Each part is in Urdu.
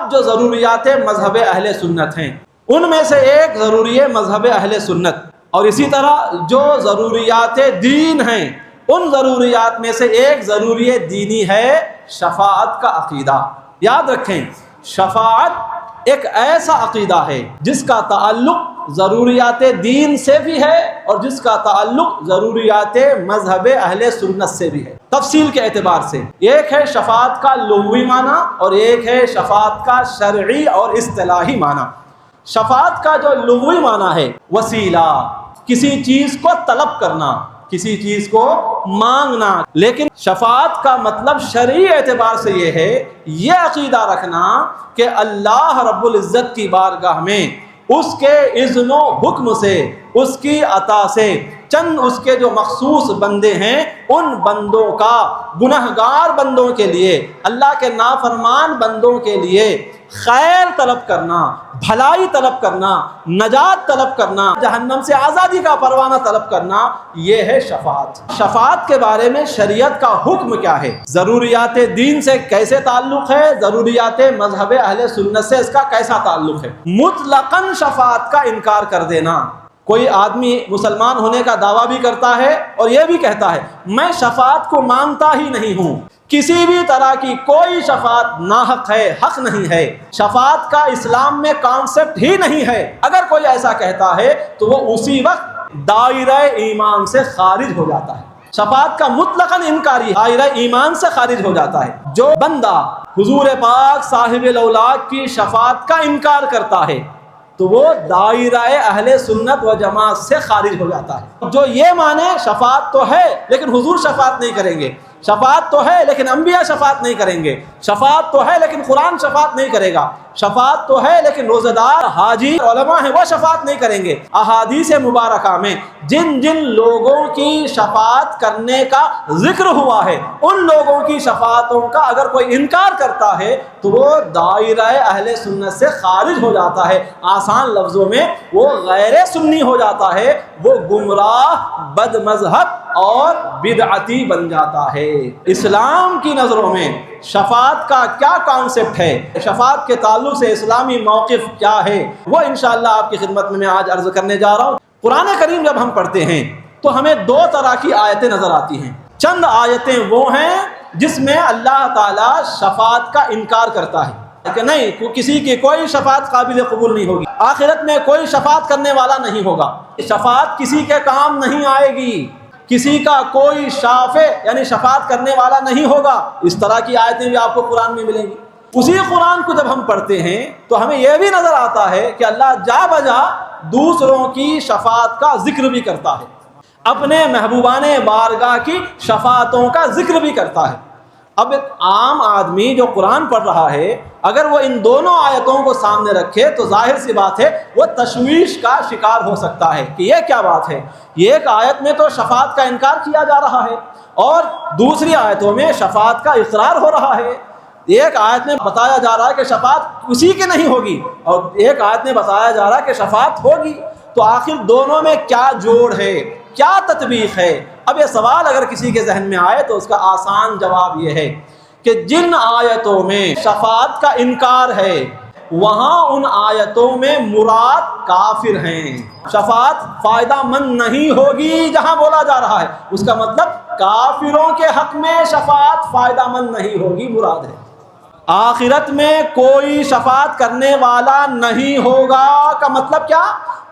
اب جو ضروریات مذہب اہل سنت ہیں ان میں سے ایک ضروری ہے مذہب اہل سنت، اور اسی طرح جو ضروریات دین ہیں ان ضروریات میں سے ایک ضروری دینی ہے شفاعت کا عقیدہ۔ یاد رکھیں، شفاعت ایک ایسا عقیدہ ہے جس کا تعلق ضروریات دین سے بھی ہے اور جس کا تعلق ضروریات مذہب اہل سنت سے بھی ہے۔ تفصیل کے اعتبار سے ایک ہے شفاعت کا لغوی معنی اور ایک ہے شفاعت کا شرعی اور اصطلاحی معنی۔ شفاعت کا جو لغوی معنی ہے وسیلہ، کسی چیز کو طلب کرنا، کسی چیز کو مانگنا، لیکن شفاعت کا مطلب شرعی اعتبار سے یہ ہے، یہ عقیدہ رکھنا کہ اللہ رب العزت کی بارگاہ میں اس کے اذن و حکم سے، اس کی عطا سے چند اس کے جو مخصوص بندے ہیں ان بندوں کا، گنہگار بندوں کے لیے، اللہ کے نافرمان بندوں کے لیے خیر طلب کرنا، بھلائی طلب کرنا، نجات طلب کرنا، جہنم سے آزادی کا پروانہ طلب کرنا، یہ ہے شفاعت۔ شفاعت کے بارے میں شریعت کا حکم کیا ہے، ضروریات دین سے کیسے تعلق ہے، ضروریات مذہب اہل سنت سے اس کا کیسا تعلق ہے۔ مطلقاً شفاعت کا انکار کر دینا، کوئی آدمی مسلمان ہونے کا دعویٰ بھی کرتا ہے اور یہ بھی کہتا ہے میں شفاعت کو مانتا ہی نہیں ہوں، کسی بھی طرح کی کوئی شفاعت ناحق ہے، حق نہیں ہے، شفاعت کا اسلام میں کانسیپٹ ہی نہیں ہے، اگر کوئی ایسا کہتا ہے تو وہ اسی وقت دائرہ ایمان سے خارج ہو جاتا ہے۔ شفاعت کا مطلقاً انکاری دائرہ ایمان سے خارج ہو جاتا ہے۔ جو بندہ حضور پاک صاحب الاولاد کی شفاعت کا انکار کرتا ہے تو وہ دائرہ اہل سنت و جماعت سے خارج ہو جاتا ہے۔ جو یہ مانے شفاعت تو ہے لیکن حضور شفاعت نہیں کریں گے، شفاعت تو ہے لیکن انبیاء شفاعت نہیں کریں گے، شفاعت تو ہے لیکن قرآن شفاعت نہیں کرے گا، شفاعت تو ہے لیکن روزہ دار حاجی علماء ہیں وہ شفاعت نہیں کریں گے۔ احادیث مبارکہ میں جن جن لوگوں کی شفاعت کرنے کا ذکر ہوا ہے ان لوگوں کی شفاعتوں کا اگر کوئی انکار کرتا ہے تو وہ دائرہ اہل سنت سے خارج ہو جاتا ہے، آسان لفظوں میں وہ غیر سنی ہو جاتا ہے، وہ گمراہ، بد مذہب اور بدعتی بن جاتا ہے۔ اسلام کی نظروں میں شفاعت کا کیا کانسیپٹ ہے، شفاعت کے تعلق سے اسلامی موقف کیا ہے، وہ انشاءاللہ آپ کی خدمت میں آج عرض کرنے جا رہا ہوں۔ قرآن کریم جب ہم پڑھتے ہیں تو ہمیں دو طرح کی آیتیں نظر آتی ہیں۔ چند آیتیں وہ ہیں جس میں اللہ تعالیٰ شفاعت کا انکار کرتا ہے کہ نہیں، کسی کی کوئی شفاعت قابل قبول نہیں ہوگی، آخرت میں کوئی شفاعت کرنے والا نہیں ہوگا، شفاعت کسی کے کام نہیں آئے گی، کسی کا کوئی شافع یعنی شفاعت کرنے والا نہیں ہوگا۔ اس طرح کی آیتیں بھی آپ کو قرآن میں ملیں گی۔ اسی قرآن کو جب ہم پڑھتے ہیں تو ہمیں یہ بھی نظر آتا ہے کہ اللہ جا بجا دوسروں کی شفاعت کا ذکر بھی کرتا ہے، اپنے محبوبان بارگاہ کی شفاعتوں کا ذکر بھی کرتا ہے۔ اب ایک عام آدمی جو قرآن پڑھ رہا ہے اگر وہ ان دونوں آیتوں کو سامنے رکھے تو ظاہر سی بات ہے وہ تشویش کا شکار ہو سکتا ہے کہ یہ کیا بات ہے، یہ ایک آیت میں تو شفاعت کا انکار کیا جا رہا ہے اور دوسری آیتوں میں شفاعت کا اقرار ہو رہا ہے۔ ایک آیت میں بتایا جا رہا ہے کہ شفاعت کسی کی نہیں ہوگی اور ایک آیت میں بتایا جا رہا ہے کہ شفاعت ہوگی، تو آخر دونوں میں کیا جوڑ ہے، کیا تطبیق ہے؟ اب یہ سوال اگر کسی کے ذہن میں آئے تو اس کا آسان جواب یہ ہے کہ جن آیتوں میں شفاعت کا انکار ہے وہاں ان آیتوں میں مراد کافر ہیں، شفاعت فائدہ مند نہیں ہوگی جہاں بولا جا رہا ہے اس کا مطلب کافروں کے حق میں شفاعت فائدہ مند نہیں ہوگی مراد ہے۔ آخرت میں کوئی شفاعت کرنے والا نہیں ہوگا کا مطلب کیا؟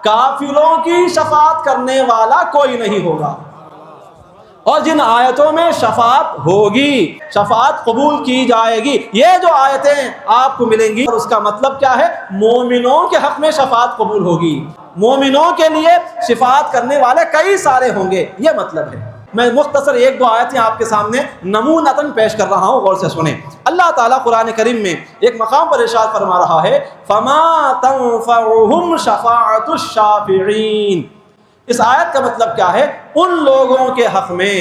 کافروں کی شفاعت کرنے والا کوئی نہیں ہوگا۔ اور جن آیتوں میں شفاعت ہوگی، شفاعت قبول کی جائے گی، یہ جو آیتیں آپ کو ملیں گی اور اس کا مطلب کیا ہے؟ مومنوں کے حق میں شفاعت قبول ہوگی، مومنوں کے لیے شفاعت کرنے والے کئی سارے ہوں گے، یہ مطلب ہے۔ میں مختصر ایک دو آیتیں آپ کے سامنے نمونتاً پیش کر رہا ہوں، غور سے سنیں۔ اللہ تعالیٰ قرآن کریم میں ایک مقام پر ارشاد فرما رہا ہے فَمَا تَنفَعُهُمْ شَفَاعَةُ الشَّافِعِينَ۔ اس آیت کا مطلب کیا ہے؟ ان لوگوں کے حق میں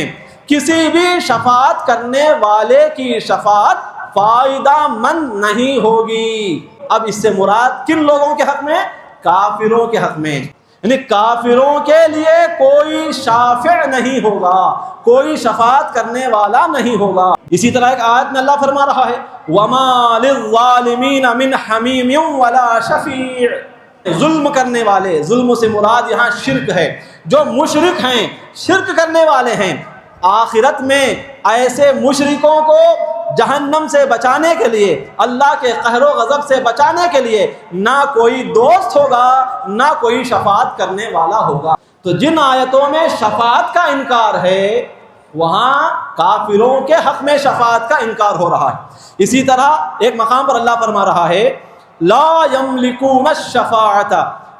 کسی بھی شفاعت کرنے والے کی شفاعت فائدہ مند نہیں ہوگی۔ اب اس سے مراد کن لوگوں کے حق میں؟ کافروں کے حق میں۔ یعنی کافروں کے لیے کوئی شافع نہیں ہوگا، کوئی شفاعت کرنے والا نہیں ہوگا۔ اسی طرح ایک آیت میں اللہ فرما رہا ہے وَمَا لِلظَّالِمِينَ مِنْ حَمِيمٍ وَلَا شَفِيعٍ۔ ظلم کرنے والے، ظلم سے مراد یہاں شرک ہے، جو مشرک ہیں، شرک کرنے والے ہیں، آخرت میں ایسے مشرکوں کو جہنم سے بچانے کے لیے، اللہ کے قہر و غضب سے بچانے کے لیے نہ کوئی دوست ہوگا، نہ کوئی شفاعت کرنے والا ہوگا۔ تو جن آیتوں میں شفاعت کا انکار ہے وہاں کافروں کے حق میں شفاعت کا انکار ہو رہا ہے۔ اسی طرح ایک مقام پر اللہ فرما رہا ہے لا یملکون الشفاعۃ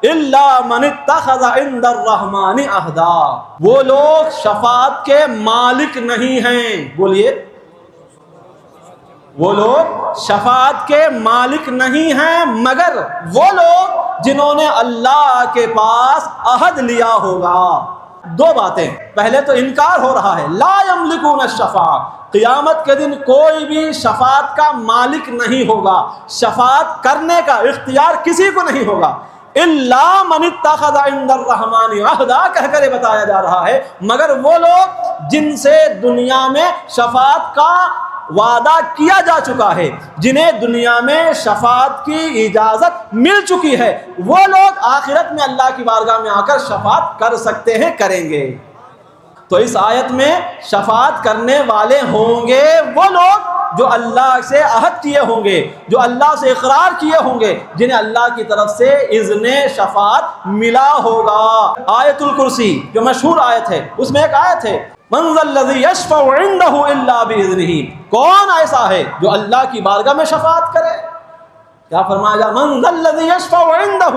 الا من اتخذ عند الرحمن عہدا۔ وہ لوگ شفاعت کے مالک نہیں ہیں، بولیے، وہ لوگ شفاعت کے مالک نہیں ہیں مگر وہ لوگ جنہوں نے اللہ کے پاس عہد لیا ہوگا۔ دو باتیں، پہلے تو انکار ہو رہا ہے لا یملکون الشفاعۃ، قیامت کے دن کوئی بھی شفاعت کا مالک نہیں ہوگا، شفاعت کرنے کا اختیار کسی کو نہیں ہوگا، الا من اتخذ عند الرحمن عہدا کہہ کر یہ بتایا جا رہا ہے مگر وہ لوگ جن سے دنیا میں شفاعت کا وعدہ کیا جا چکا ہے، جنہیں دنیا میں شفاعت کی اجازت مل چکی ہے، وہ لوگ آخرت میں اللہ کی بارگاہ میں آ کر شفاعت کر سکتے ہیں، کریں گے۔ تو اس آیت میں شفاعت کرنے والے ہوں گے وہ لوگ جو اللہ سے عہد کیے ہوں گے، جو اللہ سے اقرار کیے ہوں گے، جنہیں اللہ کی طرف سے اذن شفاعت ملا ہوگا۔ آیت الکرسی جو مشہور آیت ہے، اس میں ایک آیت ہے من ذا الذی یشفع عندہ الا باذنہ، کون ایسا ہے جو اللہ کی بارگاہ میں شفاعت کرے؟ کیا فرمایا جا من ذا الذی یشفع عندہ،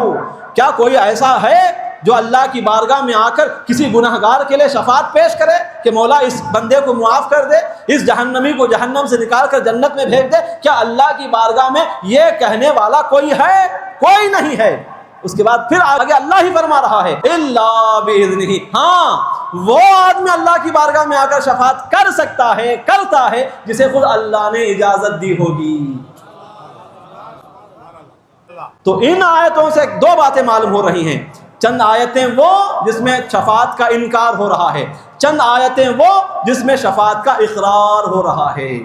کیا کوئی ایسا ہے جو اللہ کی بارگاہ میں آ کر کسی گنہگار کے لیے شفاعت پیش کرے کہ مولا اس بندے کو معاف کر دے، اس جہنمی کو جہنم سے نکال کر جنت میں بھیج دے؟ کیا اللہ کی بارگاہ میں یہ کہنے والا کوئی ہے؟ کوئی نہیں ہے۔ اس کے بعد پھر آگے اللہ ہی فرما رہا ہے الا باذنہ، ہاں وہ آدمی اللہ کی بارگاہ میں آ کر شفاعت کر سکتا ہے، کرتا ہے جسے خود اللہ نے اجازت دی ہوگی۔ تو ان آیتوں سے دو باتیں معلوم ہو رہی ہیں، چند آیتیں وہ جس میں شفاعت کا انکار ہو رہا ہے، چند آیتیں وہ جس میں شفاعت کا اقرار ہو رہا ہے۔